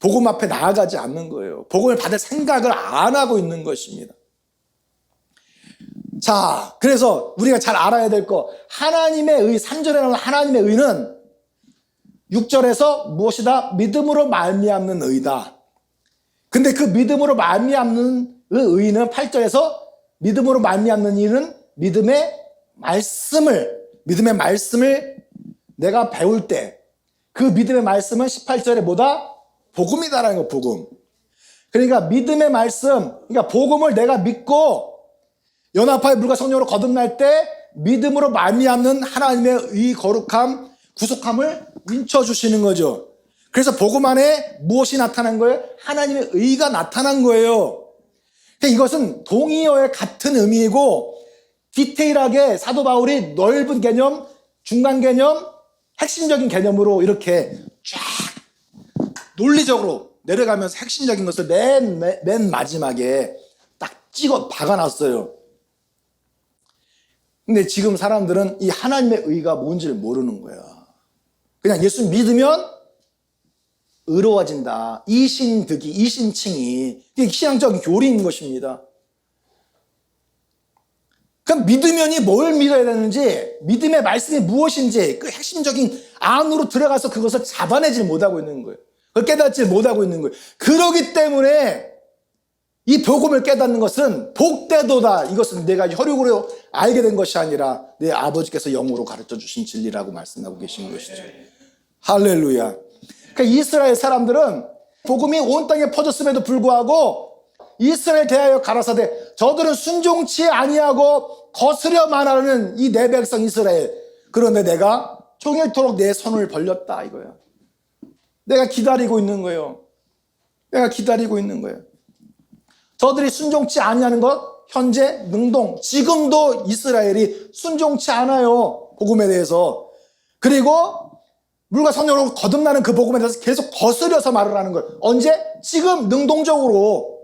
복음 앞에 나아가지 않는 거예요. 복음을 받을 생각을 안 하고 있는 것입니다. 자, 그래서 우리가 잘 알아야 될 거, 하나님의 의, 3절에 나오는 하나님의 의는 6절에서 무엇이다? 믿음으로 말미암는 의다. 근데 그 믿음으로 말미암는 의는 8절에서 믿음으로 말미암는 일은 믿음의 말씀을 내가 배울 때 그 믿음의 말씀은 18절에 뭐다? 복음이다라는 거, 복음. 그러니까 믿음의 말씀, 그러니까 복음을 내가 믿고 연합하여 물과 성령으로 거듭날 때 믿음으로 말미암는 하나님의 이 거룩함, 구속함을 인쳐주시는 거죠. 그래서 복음 안에 무엇이 나타난 거예요? 하나님의 의가 나타난 거예요. 그러니까 이것은 동의어의 같은 의미이고 디테일하게 사도 바울이 넓은 개념, 중간 개념, 핵심적인 개념으로 이렇게 쫙 논리적으로 내려가면서 핵심적인 것을 맨 마지막에 딱 박아놨어요. 근데 지금 사람들은 이 하나님의 의가 뭔지를 모르는 거야. 그냥 예수 믿으면 의로워진다. 이신득이, 이신칭이. 이게 신앙적인 교리인 것입니다. 그럼 믿으면이 뭘 믿어야 되는지, 믿음의 말씀이 무엇인지 그 핵심적인 안으로 들어가서 그것을 잡아내지 못하고 있는 거예요. 그걸 깨닫지 못하고 있는 거예요. 그러기 때문에 이 복음을 깨닫는 것은 복되도다. 이것은 내가 혈육으로 알게 된 것이 아니라 내 아버지께서 영으로 가르쳐 주신 진리라고 말씀하고 계신 것이죠. 할렐루야. 그러니까 이스라엘 사람들은 복음이 온 땅에 퍼졌음에도 불구하고 이스라엘 대하여 가라사대 저들은 순종치 아니하고 거스려만 하는 이 내 백성 이스라엘. 그런데 내가 종일토록 내 손을 벌렸다 이거야. 내가 기다리고 있는 거예요. 내가 기다리고 있는 거예요. 저들이 순종치 아니하는 것 현재 능동 지금도 이스라엘이 순종치 않아요. 복음에 대해서. 그리고 물과 성령으로 거듭나는 그 복음에 대해서 계속 거스려서 말을 하는 거예요. 언제? 지금 능동적으로.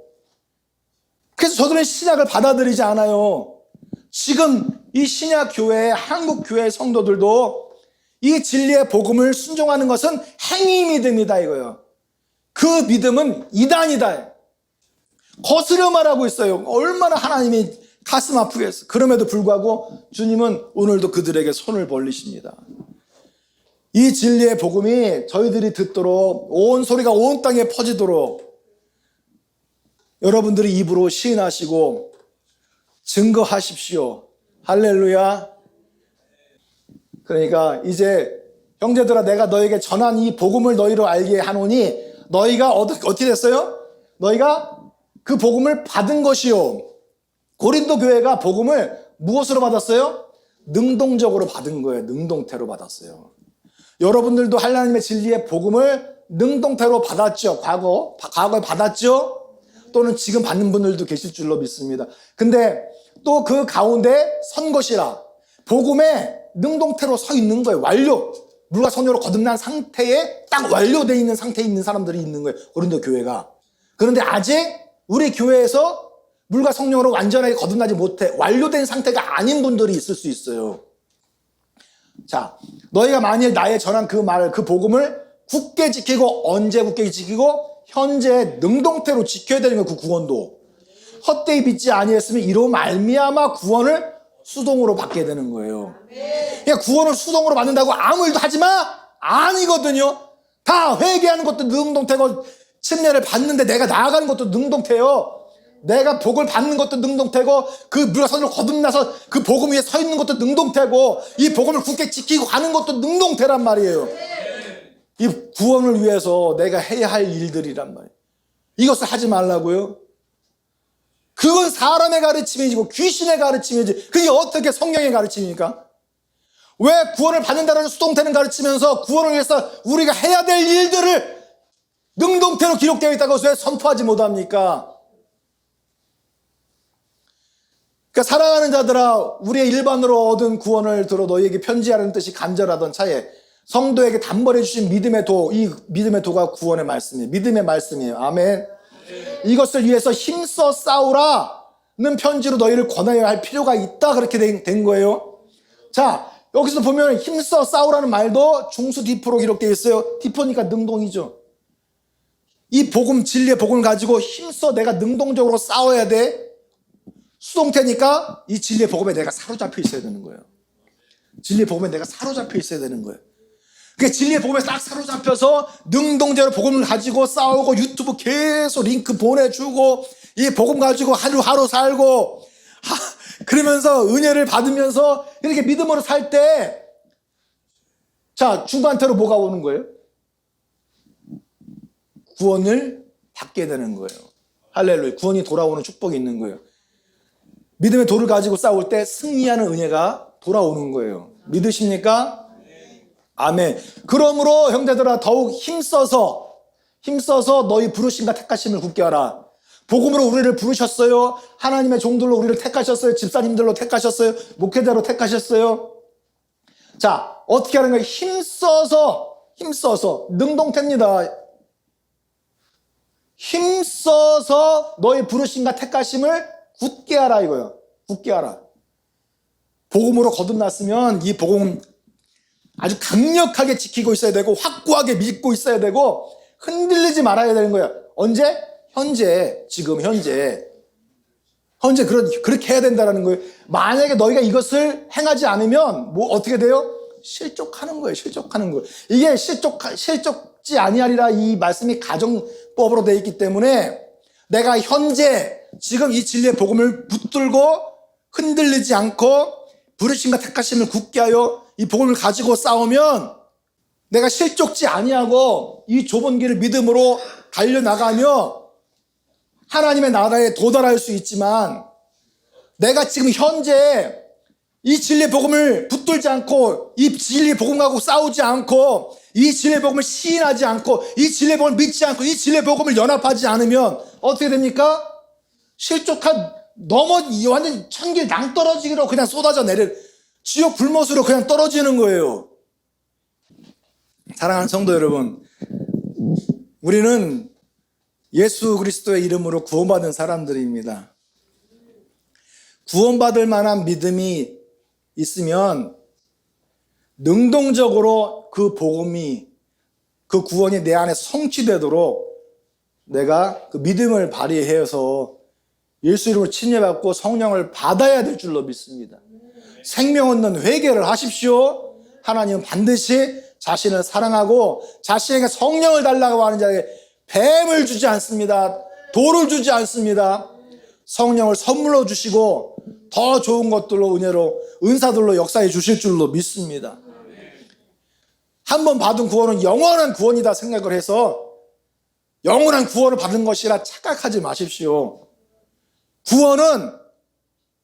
그래서 저들은 신약을 받아들이지 않아요. 지금 이 신약 교회, 한국 교회 성도들도 이 진리의 복음을 순종하는 것은 행위 믿음이다 이거예요. 그 믿음은 이단이다. 거스려 말하고 있어요. 얼마나 하나님이 가슴 아프겠어. 그럼에도 불구하고 주님은 오늘도 그들에게 손을 벌리십니다. 이 진리의 복음이 저희들이 듣도록 온 소리가 온 땅에 퍼지도록 여러분들이 입으로 시인하시고 증거하십시오. 할렐루야. 그러니까 이제 형제들아 내가 너에게 전한 이 복음을 너희로 알게 하노니 너희가 어떻게 됐어요? 너희가 그 복음을 받은 것이요. 고린도 교회가 복음을 무엇으로 받았어요? 능동적으로 받은 거예요. 능동태로 받았어요. 여러분들도 하나님의 진리의 복음을 능동태로 받았죠. 과거에 받았죠. 또는 지금 받는 분들도 계실 줄로 믿습니다. 근데 또 그 가운데 선 것이라 복음에 능동태로 서 있는 거예요. 완료. 물과 성령으로 거듭난 상태에 딱 완료되어 있는 상태에 있는 사람들이 있는 거예요. 고린도 교회가. 그런데 아직 우리 교회에서 물과 성령으로 완전하게 거듭나지 못해 완료된 상태가 아닌 분들이 있을 수 있어요. 자, 너희가 만일 나의 전한 그 말을, 그 복음을 굳게 지키고, 언제 굳게 지키고? 현재 능동태로 지켜야 되는 거예요. 그 구원도 헛되이 믿지 아니했으면 이로 말미암아 구원을 수동으로 받게 되는 거예요. 그러니까 구원을 수동으로 받는다고 아무 일도 하지 마? 아니거든요. 다 회개하는 것도 능동태고, 침례를 받는데 내가 나아가는 것도 능동태요. 내가 복을 받는 것도 능동태고, 그 물과 성령으로 거듭나서 그 복음 위에 서 있는 것도 능동태고, 이 복음을 굳게 지키고 가는 것도 능동태란 말이에요. 이 구원을 위해서 내가 해야 할 일들이란 말이에요. 이것을 하지 말라고요? 그건 사람의 가르침이고 귀신의 가르침이지, 그게 어떻게 성령의 가르침입니까? 왜 구원을 받는다는 수동태는 가르치면서 구원을 위해서 우리가 해야 될 일들을 능동태로 기록되어 있다고 왜 선포하지 못합니까? 그러니까 사랑하는 자들아, 우리의 일반으로 얻은 구원을 들어 너희에게 편지하라는 뜻이 간절하던 차에 성도에게 단벌해 주신 믿음의 도, 이 믿음의 도가 구원의 말씀이에요. 믿음의 말씀이에요. 아멘. 이것을 위해서 힘써 싸우라는 편지로 너희를 권하여야 할 필요가 있다, 그렇게 된 거예요. 자, 여기서 보면 힘써 싸우라는 말도 중수 디포로 기록되어 있어요. 디포니까 능동이죠. 이 복음, 진리의 복음을 가지고 힘써 내가 능동적으로 싸워야 돼. 수동태니까 이 진리의 복음에 내가 사로잡혀 있어야 되는 거예요. 진리의 복음에 내가 사로잡혀 있어야 되는 거예요. 그러니까 진리의 복음에 딱 사로잡혀서 능동적으로 복음을 가지고 싸우고, 유튜브 계속 링크 보내주고, 이 복음 가지고 하루하루 살고, 그러면서 은혜를 받으면서 이렇게 믿음으로 살 때, 자, 중간태로 뭐가 오는 거예요? 구원을 받게 되는 거예요. 할렐루야. 구원이 돌아오는 축복이 있는 거예요. 믿음의 돌을 가지고 싸울 때 승리하는 은혜가 돌아오는 거예요. 믿으십니까? 아멘. 그러므로 형제들아, 더욱 힘써서 너희 부르심과 택하심을 굳게 하라. 복음으로 우리를 부르셨어요. 하나님의 종들로 우리를 택하셨어요. 집사님들로 택하셨어요. 목회자로 택하셨어요. 자, 어떻게 하는 거예요? 힘써서 능동태입니다. 힘써서 너희 부르심과 택하심을 굳게 하라, 이거예요. 굳게 하라. 복음으로 거듭났으면 이 복음 아주 강력하게 지키고 있어야 되고, 확고하게 믿고 있어야 되고, 흔들리지 말아야 되는 거예요. 언제? 현재, 지금 현재 그렇게 해야 된다는 거예요. 만약에 너희가 이것을 행하지 않으면 뭐 어떻게 돼요? 실족하는 거예요. 이게 실족지 아니하리라, 이 말씀이 가정법으로 되어 있기 때문에 내가 현재 지금 이 진리의 복음을 붙들고 흔들리지 않고 부르심과 택하심을 굳게 하여 이 복음을 가지고 싸우면 내가 실족지 아니하고 이 좁은 길을 믿음으로 달려나가며 하나님의 나라에 도달할 수 있지만, 내가 지금 현재 이 진리의 복음을 붙들지 않고, 이 진리의 복음하고 싸우지 않고, 이 진리의 복음을 시인하지 않고, 이 진리의 복음을 믿지 않고, 이 진리의 복음을 연합하지 않으면 어떻게 됩니까? 완전 천길 낭떠러지기로 그냥 쏟아져 내릴, 지옥 불못으로 그냥 떨어지는 거예요. 사랑하는 성도 여러분, 우리는 예수 그리스도의 이름으로 구원받은 사람들입니다. 구원받을 만한 믿음이 있으면 능동적으로 그 복음이, 그 구원이 내 안에 성취되도록 내가 그 믿음을 발휘해서 예수 이름으로 침례받고 성령을 받아야 될 줄로 믿습니다. 생명 얻는 회개를 하십시오. 하나님은 반드시 자신을 사랑하고 자신에게 성령을 달라고 하는 자에게 뱀을 주지 않습니다. 돌을 주지 않습니다. 성령을 선물로 주시고 더 좋은 것들로, 은혜로, 은사들로 역사해 주실 줄로 믿습니다. 한 번 받은 구원은 영원한 구원이다 생각을 해서 영원한 구원을 받은 것이라 착각하지 마십시오. 구원은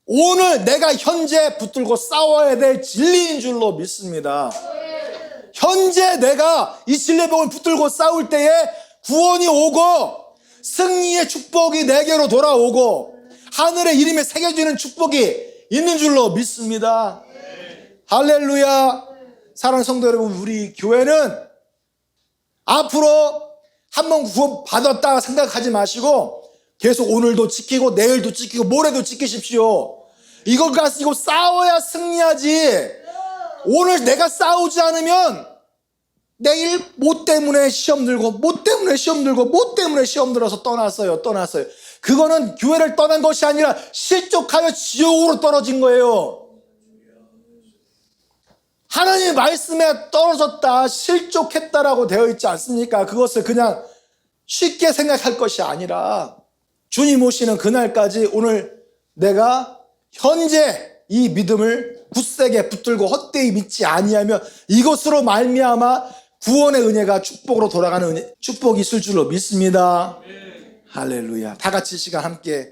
오늘 내가 현재 붙들고 싸워야 될 진리인 줄로 믿습니다. 현재 내가 이 진리의 복음을 붙들고 싸울 때에 구원이 오고 승리의 축복이 내게로 돌아오고 하늘의 이름에 새겨지는 축복이 있는 줄로 믿습니다. 할렐루야. 사랑하는 성도 여러분, 우리 교회는 앞으로 한번 구원 받았다 생각하지 마시고 계속 오늘도 지키고 내일도 지키고 모레도 지키십시오. 이걸 가지고 싸워야 승리하지. 오늘 내가 싸우지 않으면 내일 뭐 때문에 시험 들고 뭐 때문에 시험 들고 뭐 때문에 시험 들어서 떠났어요. 그거는 교회를 떠난 것이 아니라 실족하여 지옥으로 떨어진 거예요. 하나님의 말씀에 떨어졌다, 실족했다라고 되어 있지 않습니까? 그것을 그냥 쉽게 생각할 것이 아니라 주님 오시는 그날까지 오늘 내가 현재 이 믿음을 굳세게 붙들고 헛되이 믿지 아니하면 이것으로 말미암아 구원의 은혜가 축복으로 돌아가는 축복이 있을 줄로 믿습니다. 할렐루야. 다 같이 시간 함께